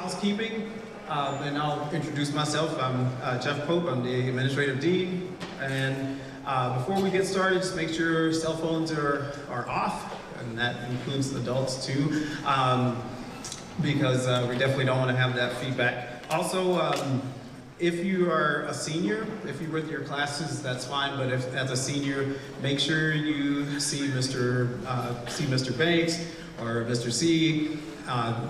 housekeeping, and I'll introduce myself. I'm Jeff Pope. I'm the administrative dean. And before we get started, just make sure cell phones are off, and that includes adults too, because we definitely don't want to have that feedback. Also, if you are a senior, if you're with your classes, that's fine. But if as a senior, make sure you see Mr. Banks or Mr. C.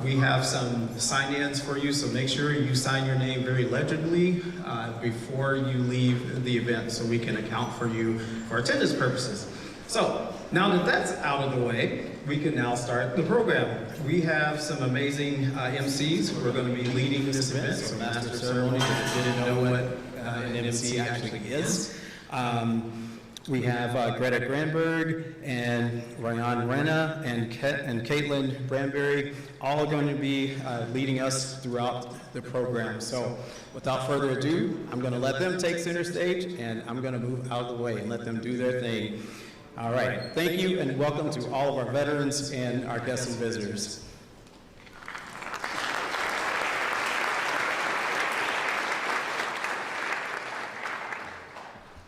We have some sign-ins for you, so make sure you sign your name very legibly before you leave the event, so we can account for you for attendance purposes. So now that that's out of the way, we can now start the program. We have some amazing MCs who are going to be leading this event. So Master of Ceremonies, if you didn't know what an MC actually is. We have Greta Granberg and Ryan Renna and Caitlin Branberry, all going to be leading us throughout the program. So without further ado, I'm going to let them take center stage, and I'm going to move out of the way and let them do their thing. All right, thank you, and welcome to all of our veterans and our guests and visitors.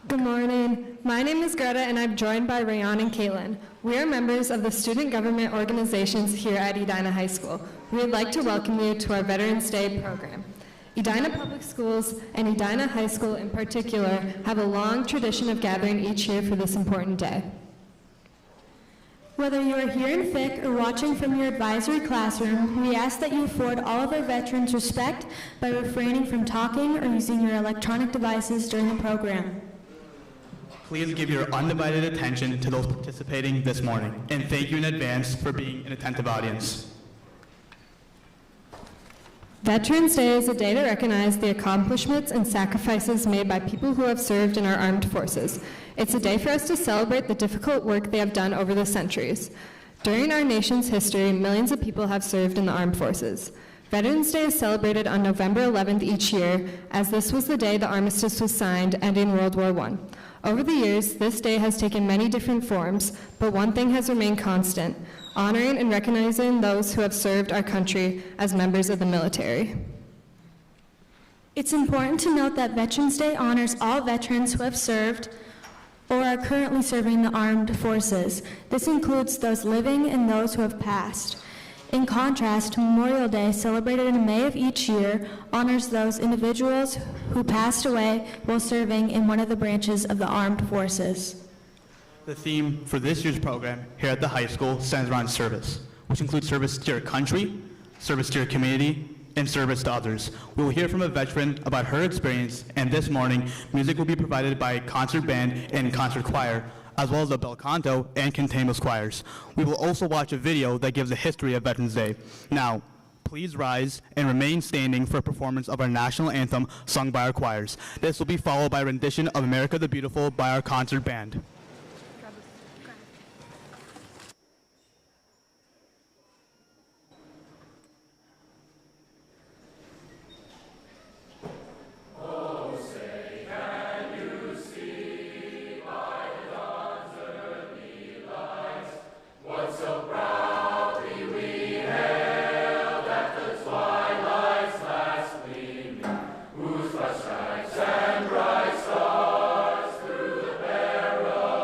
Good morning. My name is Greta, and I'm joined by Rayan and Caitlin. We are members of the student government organizations here at Edina High School. We would like to welcome you to our Veterans Day program. Edina Public Schools and Edina High School in particular have a long tradition of gathering each year for this important day. Whether you are here in FIC or watching from your advisory classroom, we ask that you afford all of our veterans respect by refraining from talking or using your electronic devices during the program. Please give your undivided attention to those participating this morning, and thank you in advance for being an attentive audience. Veterans Day is a day to recognize the accomplishments and sacrifices made by people who have served in our armed forces. It's a day for us to celebrate the difficult work they have done over the centuries. During our nation's history, millions of people have served in the armed forces. Veterans Day is celebrated on November 11th each year, as this was the day the armistice was signed, ending World War I. Over the years, this day has taken many different forms, but one thing has remained constant: honoring and recognizing those who have served our country as members of the military. It's important to note that Veterans Day honors all veterans who have served or are currently serving the armed forces. This includes those living and those who have passed. In contrast, Memorial Day, celebrated in May of each year, honors those individuals who passed away while serving in one of the branches of the armed forces. The theme for this year's program here at the high school centers around service, which includes service to your country, service to your community, and service to others. We will hear from a veteran about her experience, and this morning, music will be provided by concert band and concert choir, as well as the bel canto and cantamus choirs. We will also watch a video that gives a history of Veterans Day. Now, please rise and remain standing for a performance of our national anthem sung by our choirs. This will be followed by a rendition of America the Beautiful by our concert band. Whose bright stripes and bright stars through the perilous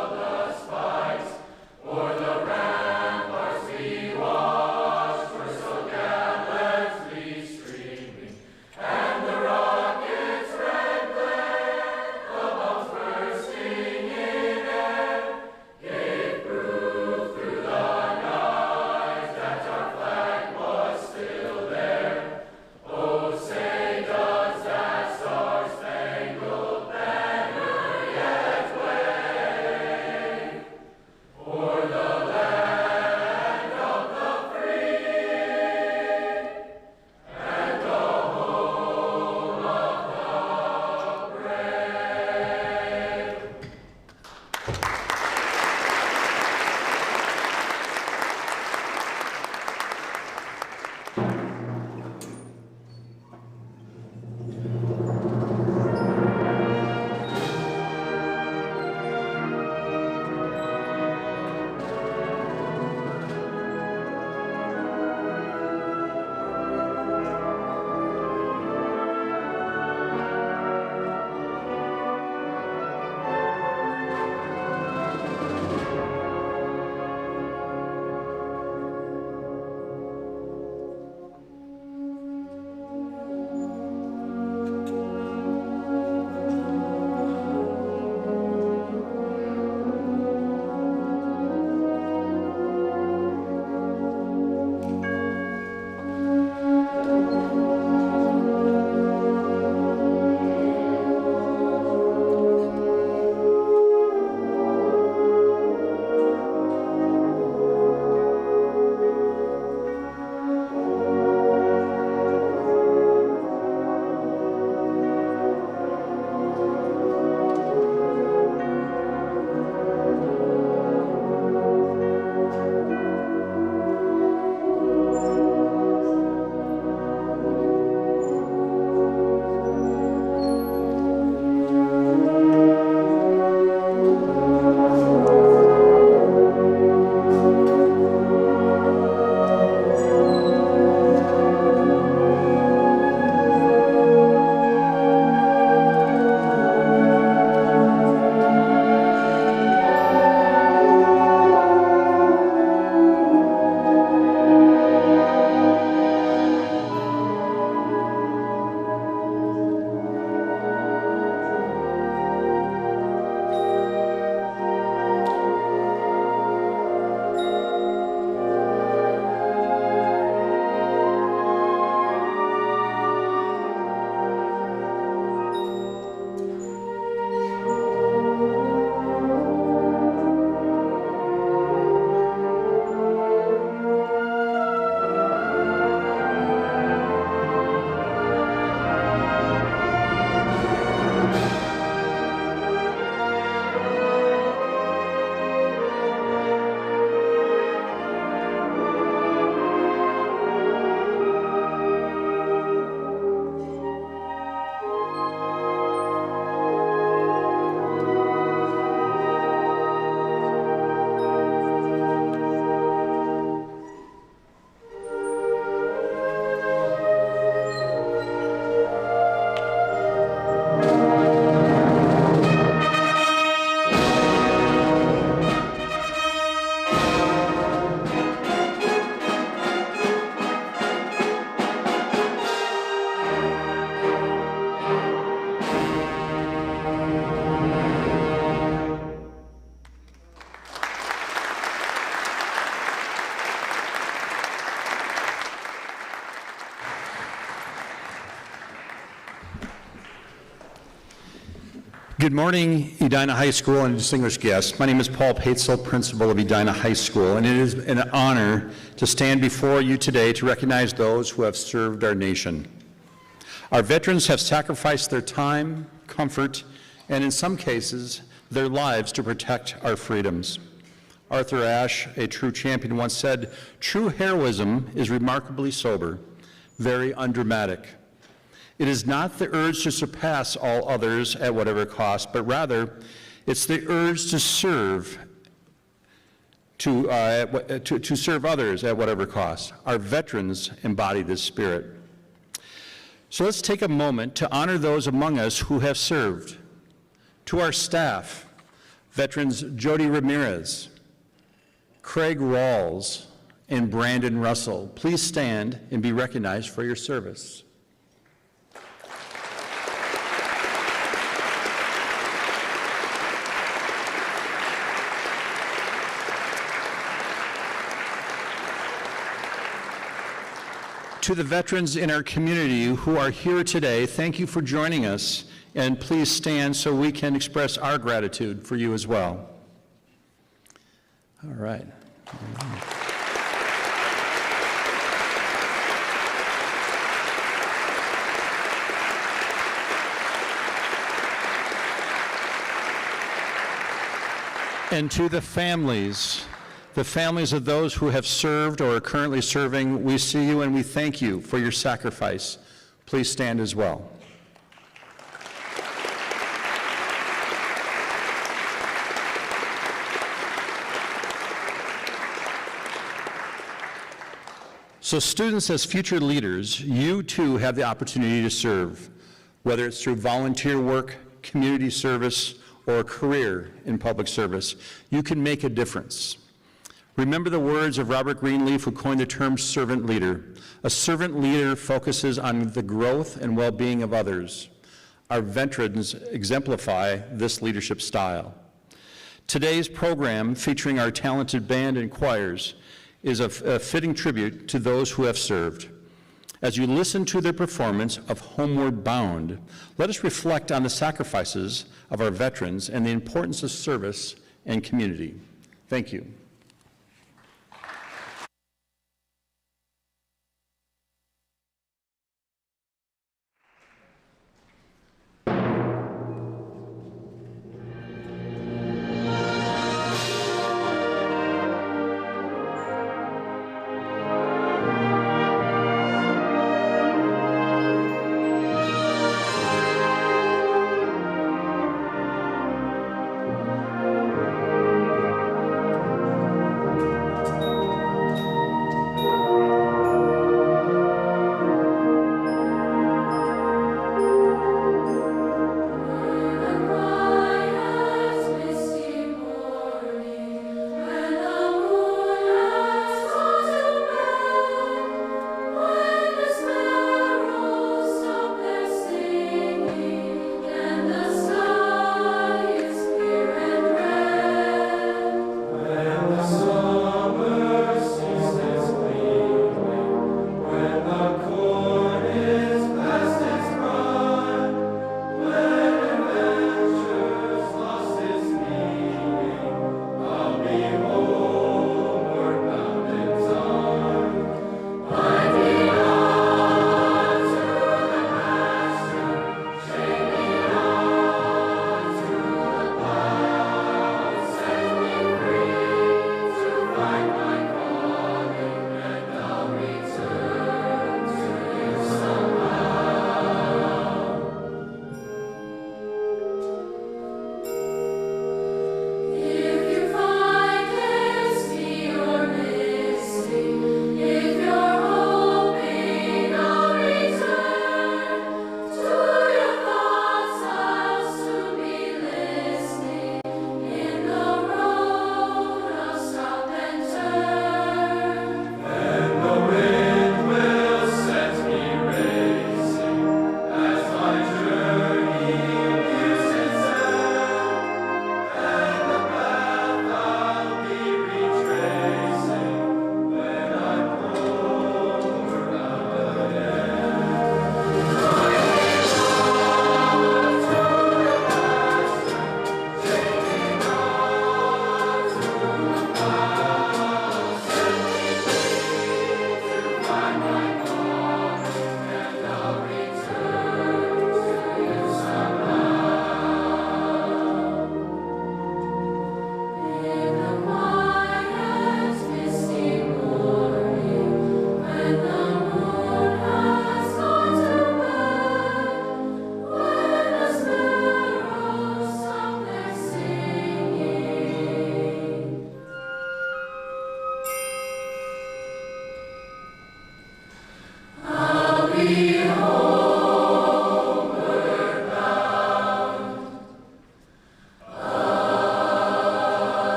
Good morning, Edina High School and distinguished guests. My name is Paul Patzel, principal of Edina High School, and it is an honor to stand before you today to recognize those who have served our nation. Our veterans have sacrificed their time, comfort, and in some cases, their lives to protect our freedoms. Arthur Ashe, a true champion, once said, "True heroism is remarkably sober, very undramatic. It is not the urge to surpass all others at whatever cost, but rather it's the urge to serve to serve others at whatever cost." Our veterans embody this spirit. So let's take a moment to honor those among us who have served. To our staff, veterans Jody Ramirez, Craig Rawls, and Brandon Russell, please stand and be recognized for your service. To the veterans in our community who are here today, thank you for joining us, and please stand so we can express our gratitude for you as well. All right. And to the families of those who have served or are currently serving, we see you and we thank you for your sacrifice. Please stand as well. So students, as future leaders, you too have the opportunity to serve, whether it's through volunteer work, community service, or a career in public service. You can make a difference. Remember the words of Robert Greenleaf, who coined the term servant leader. A servant leader focuses on the growth and well-being of others. Our veterans exemplify this leadership style. Today's program, featuring our talented band and choirs, is a fitting tribute to those who have served. As you listen to their performance of Homeward Bound, let us reflect on the sacrifices of our veterans and the importance of service and community. Thank you.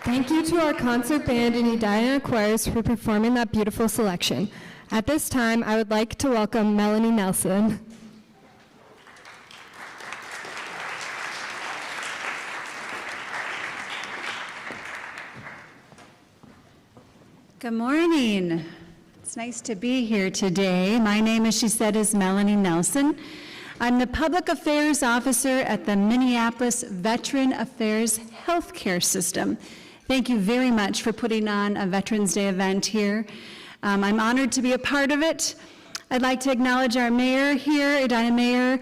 Thank you to our concert band and Edina choirs for performing that beautiful selection. At this time, I would like to welcome Melanie Nelson. Good morning. It's nice to be here today. My name, as she said, is Melanie Nelson. I'm the Public Affairs Officer at the Minneapolis Veteran Affairs Healthcare System. Thank you very much for putting on a Veterans Day event here. I'm honored to be a part of it. I'd like to acknowledge our mayor here, Edina Mayor,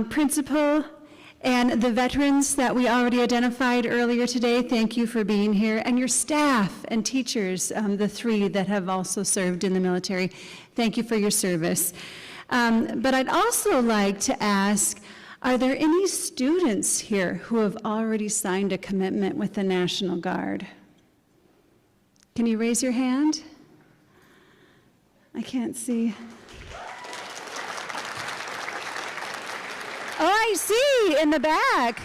principal, and the veterans that we already identified earlier today. Thank you for being here. And your staff and teachers, the 3 that have also served in the military. Thank you for your service. But I'd also like to ask, are there any students here who have already signed a commitment with the National Guard? Can you raise your hand? I can't see. Oh, I see, in the back.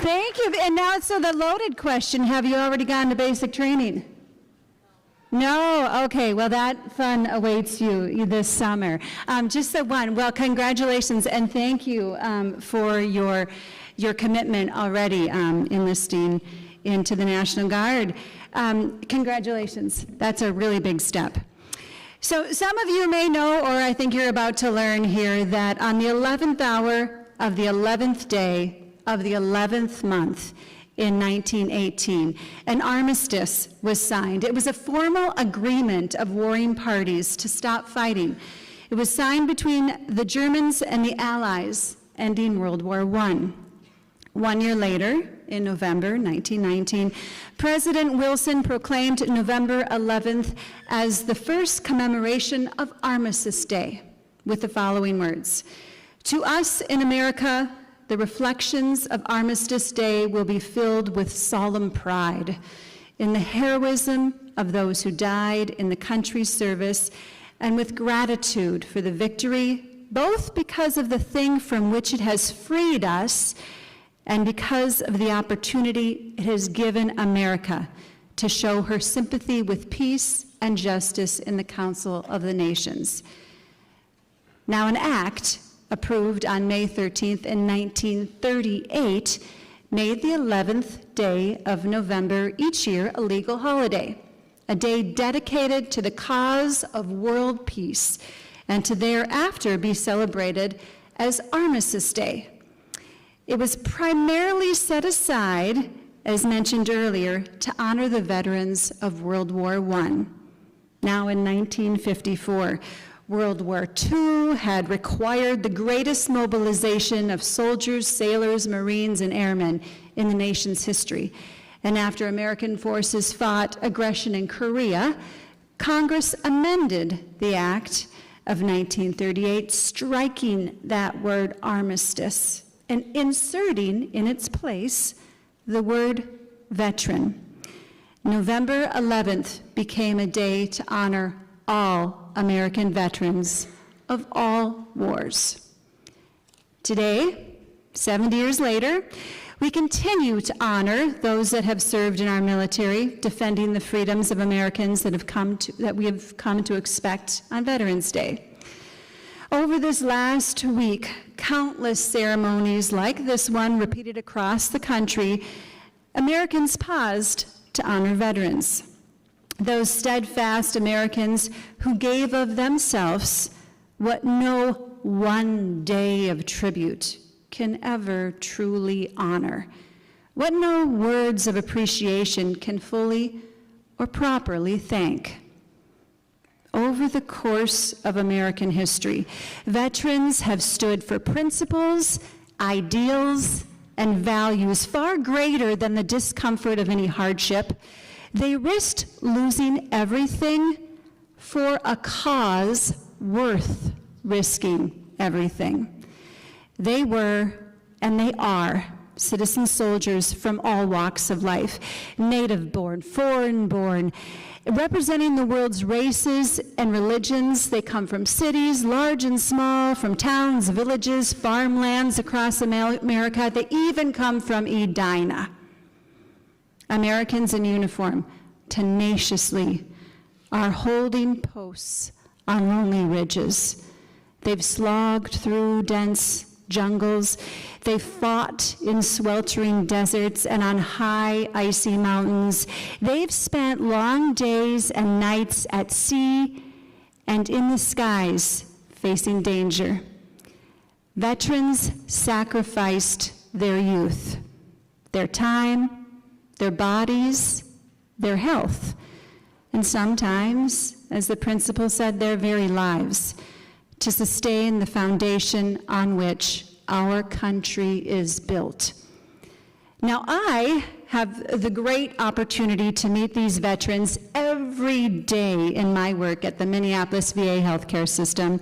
Thank you. And now, so the loaded question, have you already gone to basic training? No? Okay, well, that fun awaits you this summer. Just the one. Well, congratulations, and thank you for your commitment already enlisting into the National Guard. Congratulations. That's a really big step. So some of you may know, or I think you're about to learn here, that on the 11th hour of the 11th day of the 11th month in 1918, an armistice was signed. It was a formal agreement of warring parties to stop fighting. It was signed between the Germans and the Allies, ending World War I. 1 year later, in November 1919, President Wilson proclaimed November 11th as the first commemoration of Armistice Day, with the following words: "To us in America, the reflections of Armistice Day will be filled with solemn pride in the heroism of those who died in the country's service, and with gratitude for the victory, both because of the thing from which it has freed us and because of the opportunity it has given America to show her sympathy with peace and justice in the Council of the Nations." Now, an act approved on May 13th in 1938 made the 11th day of November each year a legal holiday, a day dedicated to the cause of world peace, and to thereafter be celebrated as Armistice Day. It was primarily set aside, as mentioned earlier, to honor the veterans of World War I. Now in 1954, World War II had required the greatest mobilization of soldiers, sailors, Marines, and airmen in the nation's history. And after American forces fought aggression in Korea, Congress amended the Act of 1938, striking that word armistice and inserting in its place the word veteran. November 11th became a day to honor all American veterans of all wars. Today, 70 years later, we continue to honor those that have served in our military, defending the freedoms of Americans that we have come to expect on Veterans Day. Over this last week, countless ceremonies like this one repeated across the country, Americans paused to honor veterans. Those steadfast Americans who gave of themselves what no one day of tribute can ever truly honor, what no words of appreciation can fully or properly thank. Over the course of American history, veterans have stood for principles, ideals, and values far greater than the discomfort of any hardship. They risked losing everything for a cause worth risking everything. They were, and they are, citizen soldiers from all walks of life, native-born, foreign-born, representing the world's races and religions. They come from cities, large and small, from towns, villages, farmlands across America. They even come from Edina. Americans in uniform tenaciously are holding posts on lonely ridges. They've slogged through dense jungles. They fought in sweltering deserts and on high, icy mountains. They've spent long days and nights at sea and in the skies facing danger. Veterans sacrificed their youth, their time, their bodies, their health, and sometimes, as the principal said, their very lives, to sustain the foundation on which our country is built. Now, I have the great opportunity to meet these veterans every day in my work at the Minneapolis VA healthcare system.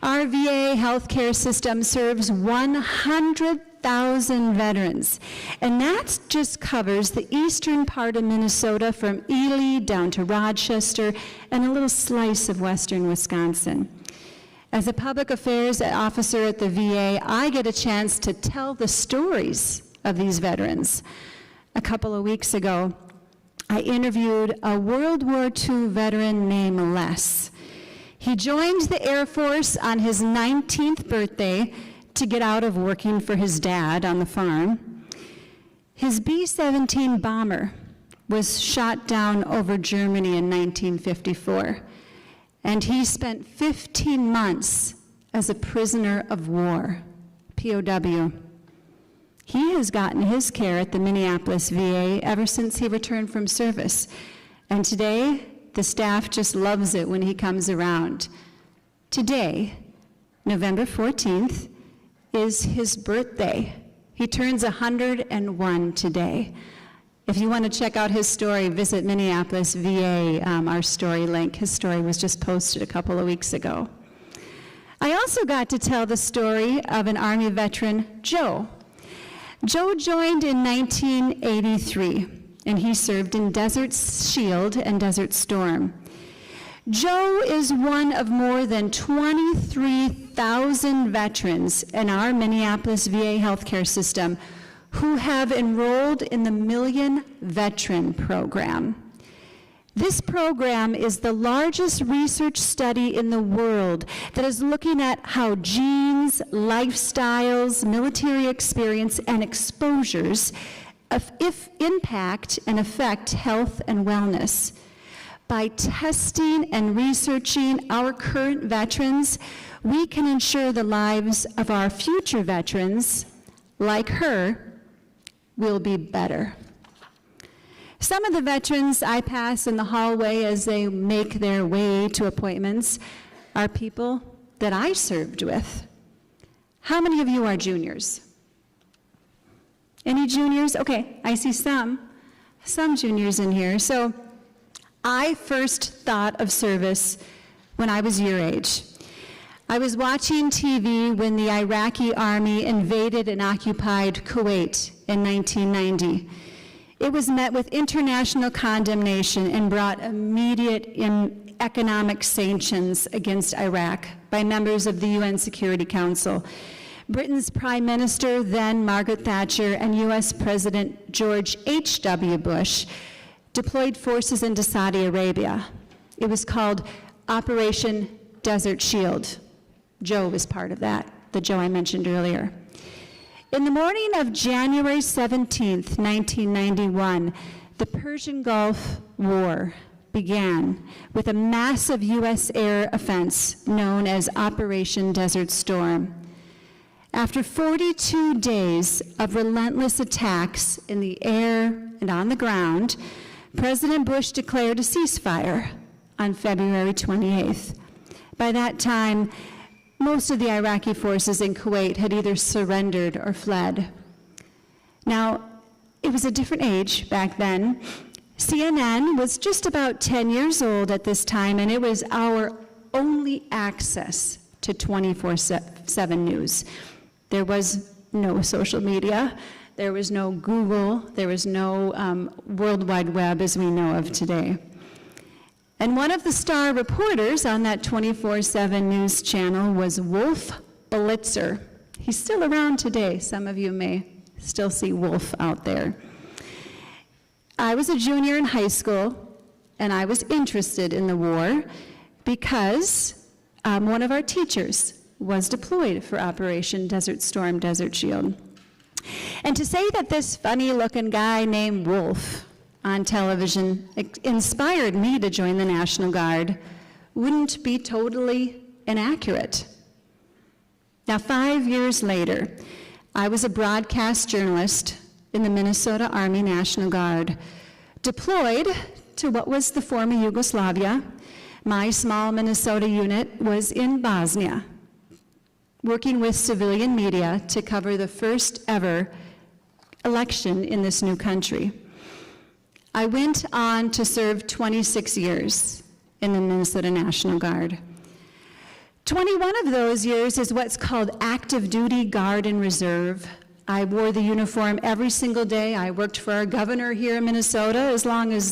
Our VA healthcare system serves 100,000 veterans, and that just covers the eastern part of Minnesota from Ely down to Rochester and a little slice of western Wisconsin. As a public affairs officer at the VA, I get a chance to tell the stories of these veterans. A couple of weeks ago, I interviewed a World War II veteran named Les. He joined the Air Force on his 19th birthday to get out of working for his dad on the farm. His B-17 bomber was shot down over Germany in 1954. And he spent 15 months as a prisoner of war, POW. He has gotten his care at the Minneapolis VA ever since he returned from service. And today, the staff just loves it when he comes around. Today, November 14th, is his birthday. He turns 101 today. If you want to check out his story, visit Minneapolis VA, our story link. His story was just posted a couple of weeks ago. I also got to tell the story of an Army veteran, Joe. Joe joined in 1983, and he served in Desert Shield and Desert Storm. Joe is one of more than 23,000 veterans in our Minneapolis VA healthcare system who have enrolled in the Million Veteran Program. This program is the largest research study in the world that is looking at how genes, lifestyles, military experience, and exposures impact and affect health and wellness. By testing and researching our current veterans, we can ensure the lives of our future veterans, like her, will be better. Some of the veterans I pass in the hallway as they make their way to appointments are people that I served with. How many of you are juniors? Any juniors? Okay, I see some juniors in here. So I first thought of service when I was your age. I was watching TV when the Iraqi army invaded and occupied Kuwait in 1990. It was met with international condemnation and brought immediate economic sanctions against Iraq by members of the UN Security Council. Britain's Prime Minister, then Margaret Thatcher, and US President George H.W. Bush deployed forces into Saudi Arabia. It was called Operation Desert Shield. Joe was part of that, the Joe I mentioned earlier. In the morning of January 17th, 1991, the Persian Gulf War began with a massive U.S. air offense known as Operation Desert Storm. After 42 days of relentless attacks in the air and on the ground, President Bush declared a ceasefire on February 28th. By that time, most of the Iraqi forces in Kuwait had either surrendered or fled. Now, it was a different age back then. CNN was just about 10 years old at this time, and it was our only access to 24/7 news. There was no social media. There was no Google. There was no World Wide Web as we know of today. And one of the star reporters on that 24/7 news channel was Wolf Blitzer. He's still around today. Some of you may still see Wolf out there. I was a junior in high school, and I was interested in the war because one of our teachers was deployed for Operation Desert Storm, Desert Shield. And to say that this funny-looking guy named Wolf on television inspired me to join the National Guard wouldn't be totally inaccurate. Now, 5 years later, I was a broadcast journalist in the Minnesota Army National Guard, deployed to what was the former Yugoslavia. My small Minnesota unit was in Bosnia, working with civilian media to cover the first ever election in this new country. I went on to serve 26 years in the Minnesota National Guard. 21 of those years is what's called active duty Guard and Reserve. I wore the uniform every single day. I worked for our governor here in Minnesota as well as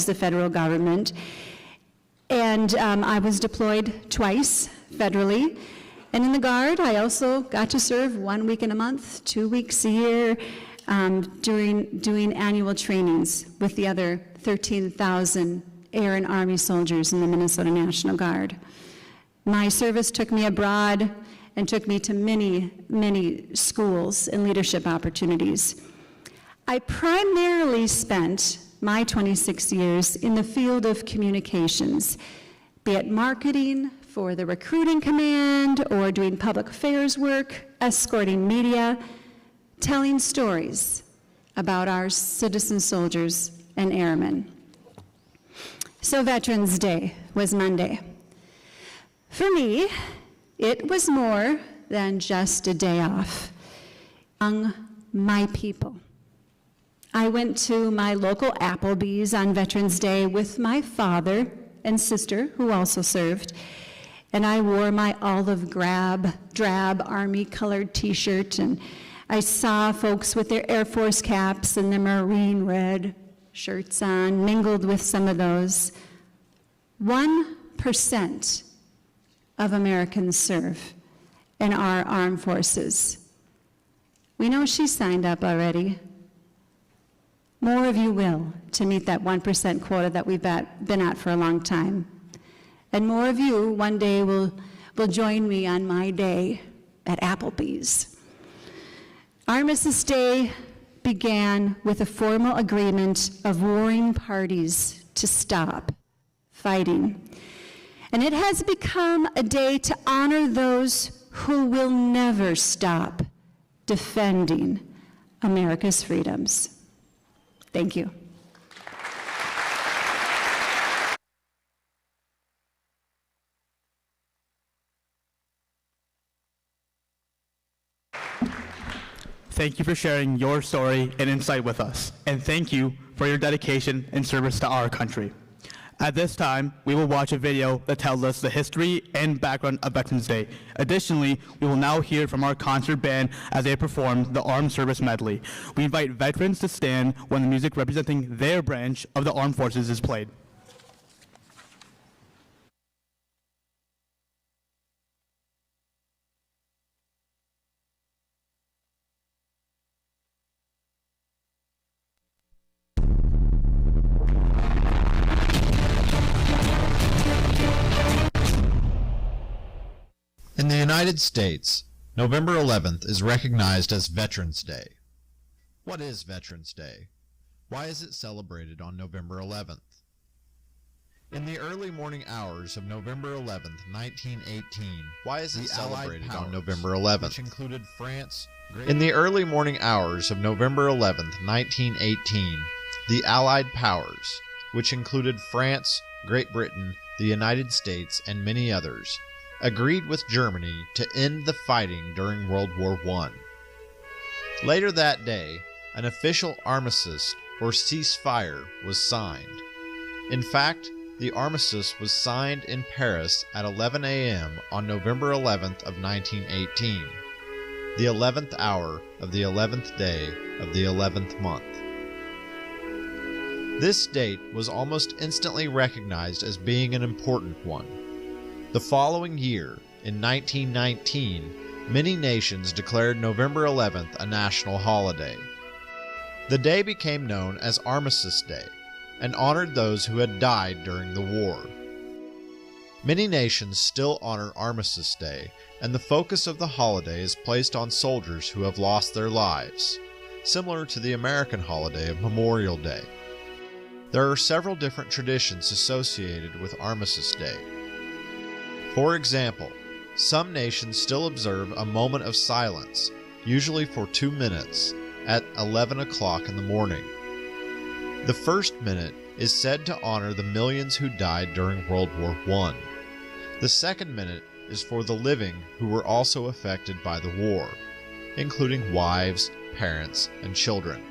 the federal government. And I was deployed twice federally. And in the Guard, I also got to serve 1 week in a month, 2 weeks a year, doing annual trainings with the other 13,000 Air and Army soldiers in the Minnesota National Guard. My service took me abroad and took me to many, many schools and leadership opportunities. I primarily spent my 26 years in the field of communications, be it marketing for the recruiting command or doing public affairs work, escorting media, telling stories about our citizen soldiers and airmen. So Veterans Day was Monday. For me, it was more than just a day off. Among my people. I went to my local Applebee's on Veterans Day with my father and sister, who also served, and I wore my olive drab Army-colored t-shirt, and I saw folks with their Air Force caps and their Marine red shirts on, mingled with some of those. 1% of Americans serve in our armed forces. We know she signed up already. More of you will to meet that 1% quota that we've been at for a long time. And more of you one day will join me on my day at Applebee's. Armistice Day began with a formal agreement of warring parties to stop fighting. And it has become a day to honor those who will never stop defending America's freedoms. Thank you. Thank you for sharing your story and insight with us, and thank you for your dedication and service to our country. At this time, we will watch a video that tells us the history and background of Veterans Day. Additionally, we will now hear from our concert band as they perform the Armed Service Medley. We invite veterans to stand when the music representing their branch of the armed forces is played. In the United States, November 11th is recognized as Veterans Day. What is Veterans Day? Why is it celebrated on November 11th? In the early morning hours of November 11th, 1918, why is it celebrated on November 11th? Which included France. In the early morning hours of November 11th, 1918, the Allied powers, which included France, Great Britain, the United States, and many others, agreed with Germany to end the fighting during World War I. Later that day, an official armistice or ceasefire was signed. In fact, the armistice was signed in Paris at 11 a.m. on November 11th of 1918. the 11th hour of the 11th day of the 11th month. This date was almost instantly recognized as being an important one. The following year, in 1919, many nations declared November 11th a national holiday. The day became known as Armistice Day and honored those who had died during the war. Many nations still honor Armistice Day, and the focus of the holiday is placed on soldiers who have lost their lives, similar to the American holiday of Memorial Day. There are several different traditions associated with Armistice Day. For example, some nations still observe a moment of silence, usually for 2 minutes, at 11 o'clock in the morning. The first minute is said to honor the millions who died during World War I. The second minute is for the living who were also affected by the war, including wives, parents, and children.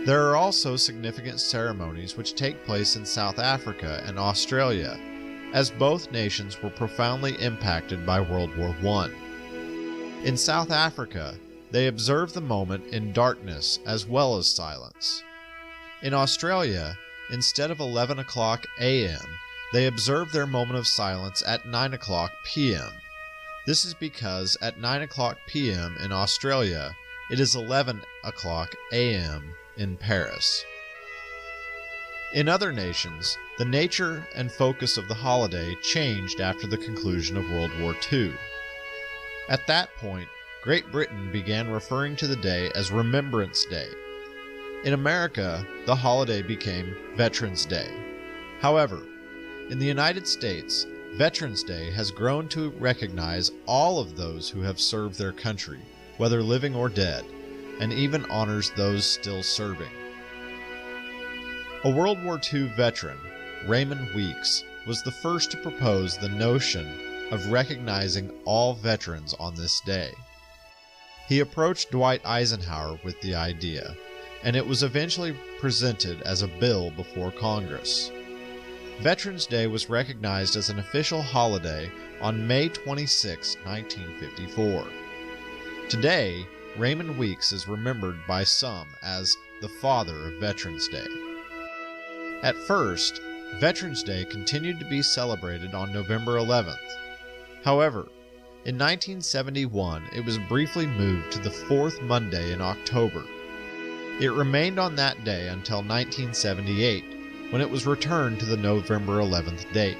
There are also significant ceremonies which take place in South Africa and Australia, as both nations were profoundly impacted by World War I. In South Africa, they observe the moment in darkness as well as silence. In Australia, instead of 11 o'clock a.m., they observe their moment of silence at 9 o'clock p.m. This is because at 9 o'clock p.m. in Australia, it is 11 o'clock a.m. in Paris. In other nations, the nature and focus of the holiday changed after the conclusion of World War II. At that point, Great Britain began referring to the day as Remembrance Day. In America, the holiday became Veterans Day. However, in the United States, Veterans Day has grown to recognize all of those who have served their country, whether living or dead, and even honors those still serving. A World War II veteran, Raymond Weeks, was the first to propose the notion of recognizing all veterans on this day. He approached Dwight Eisenhower with the idea, and it was eventually presented as a bill before Congress. Veterans Day was recognized as an official holiday on May 26, 1954. Today, Raymond Weeks is remembered by some as the father of Veterans Day. At first, Veterans Day continued to be celebrated on November 11th. However, in 1971, it was briefly moved to the fourth Monday in October. It remained on that day until 1978, when it was returned to the November 11th date.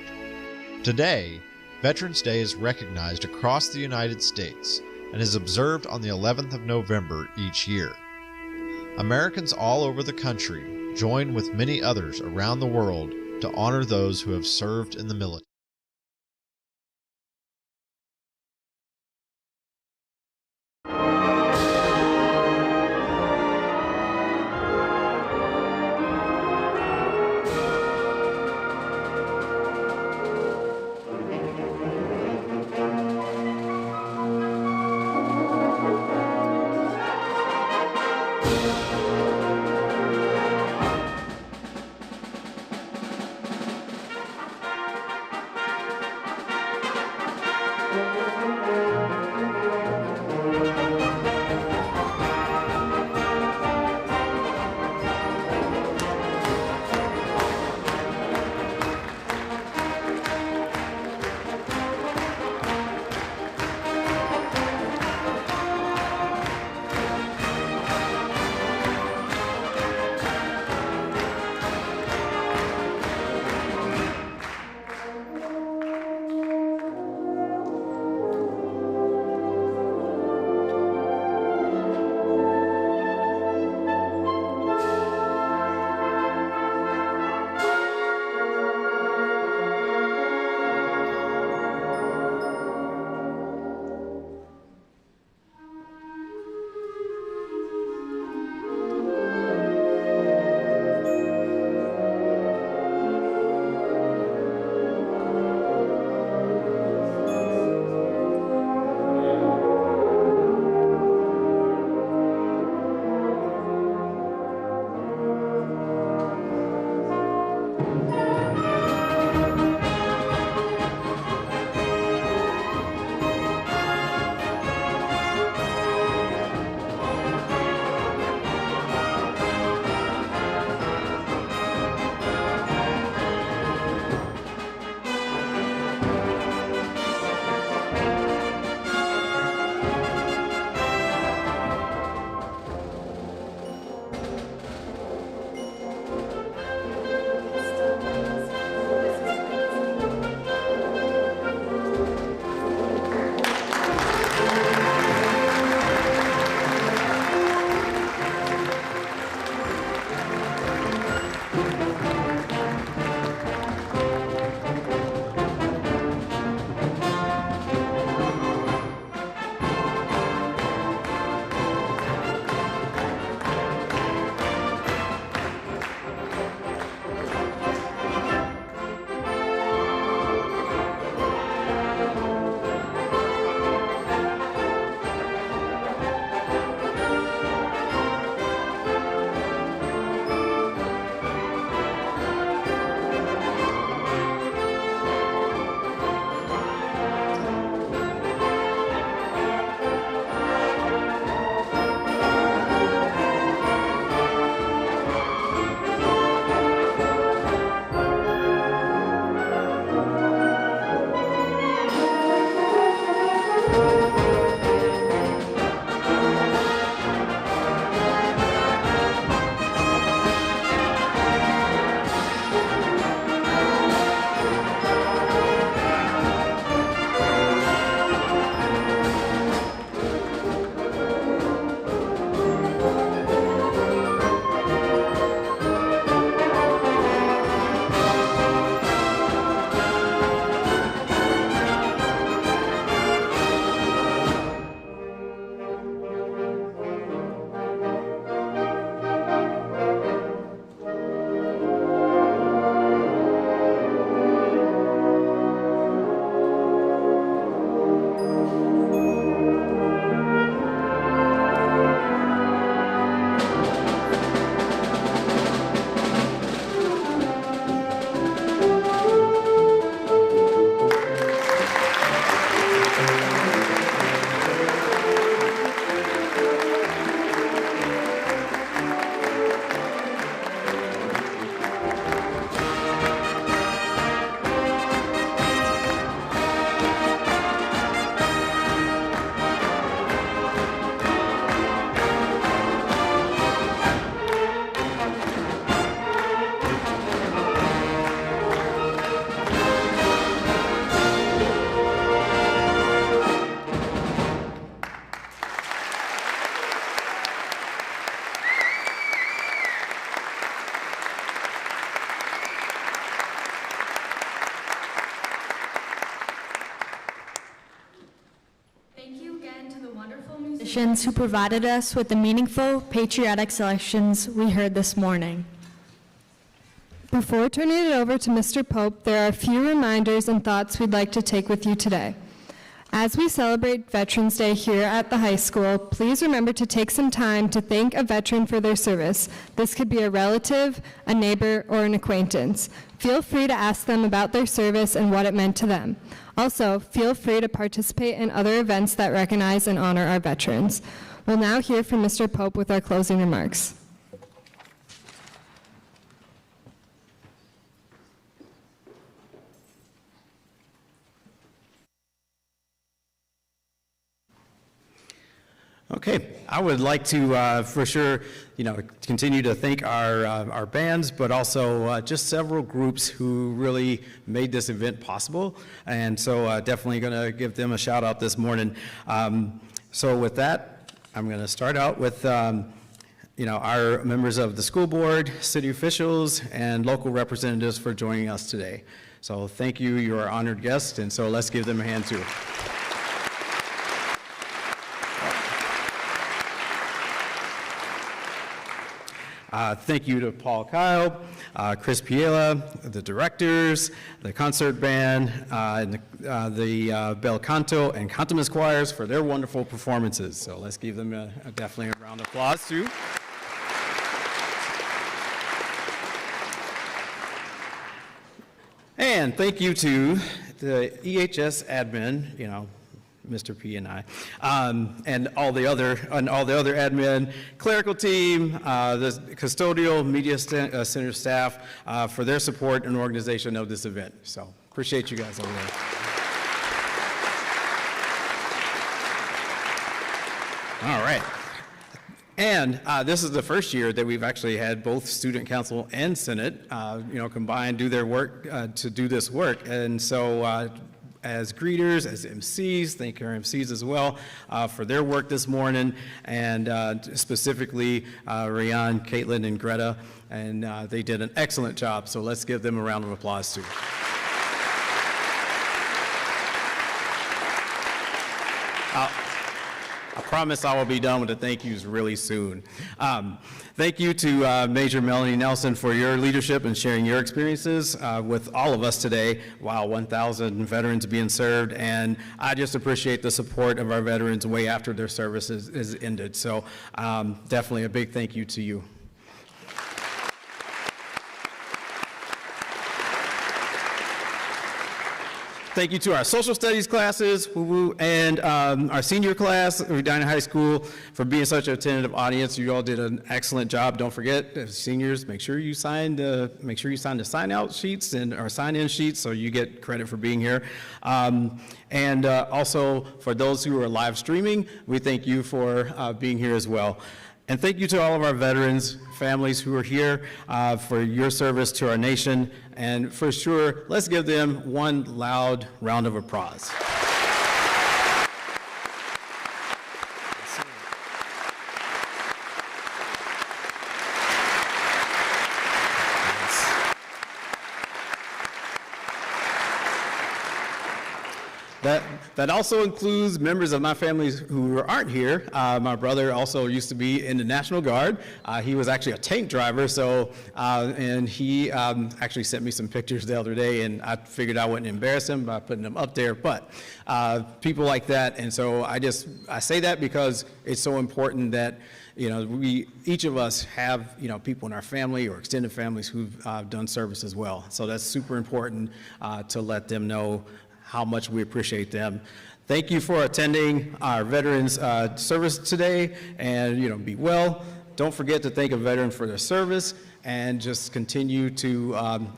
Today, Veterans Day is recognized across the United States and is observed on the 11th of November each year. Americans all over the country join with many others around the world to honor those who have served in the military. musicians who provided us with the meaningful, patriotic selections we heard this morning. Before turning it over to Mr. Pope, there are a few reminders and thoughts we'd like to take with you today. As we celebrate Veterans Day here at the high school, please remember to take some time to thank a veteran for their service. This could be a relative, a neighbor, or an acquaintance. Feel free to ask them about their service and what it meant to them. Also, feel free to participate in other events that recognize and honor our veterans. We'll now hear from Mr. Pope with our closing remarks. Okay, I would like to, for sure, continue to thank our bands, but also just several groups who really made this event possible, and so definitely going to give them a shout out this morning. So with that, I'm going to start out with, our members of the school board, city officials, and local representatives for joining us today. So thank you, you're our honored guests, and so let's give them a hand too. Thank you to Paul Kyle, Chris Piela, the directors, the concert band, and the bel canto and cantamus choirs for their wonderful performances. So let's give them definitely a round of applause too. And thank you to the EHS admin, Mr. P and I, and all the other admin, clerical team, the custodial media center staff for their support and organization of this event. So appreciate you guys over there. All right. And this is the first year that we've actually had both student council and senate, combined do their work to do this work. And so as greeters, as MCs, thank our MCs as well for their work this morning, and specifically Rayan, Caitlin, and Greta, and they did an excellent job, so let's give them a round of applause too. I promise I will be done with the thank yous really soon. Thank you to Major Melanie Nelson for your leadership and sharing your experiences with all of us today. Wow, 1,000 veterans being served, and I just appreciate the support of our veterans way after their service is ended. So definitely a big thank you to you. Thank you to our social studies classes, and our senior class at Edina High School for being such an attentive audience. You all did an excellent job. Don't forget, seniors, make sure you sign the sign-out sheets or sign-in sheets so you get credit for being here. And also for those who are live streaming, we thank you for being here as well. And thank you to all of our veterans, families who are here for your service to our nation. And for sure, let's give them one loud round of applause. That also includes members of my family who aren't here. My brother also used to be in the National Guard. He was actually a tank driver, so and he actually sent me some pictures the other day, and I figured I wouldn't embarrass him by putting them up there. But people like that, and so I say that because it's so important that each of us have people in our family or extended families who've done service as well. So that's super important to let them know how much we appreciate them. Thank you for attending our veterans service today, and be well. Don't forget to thank a veteran for their service, and just continue to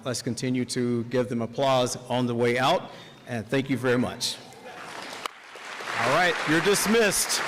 let's continue to give them applause on the way out. And thank you very much. All right, you're dismissed.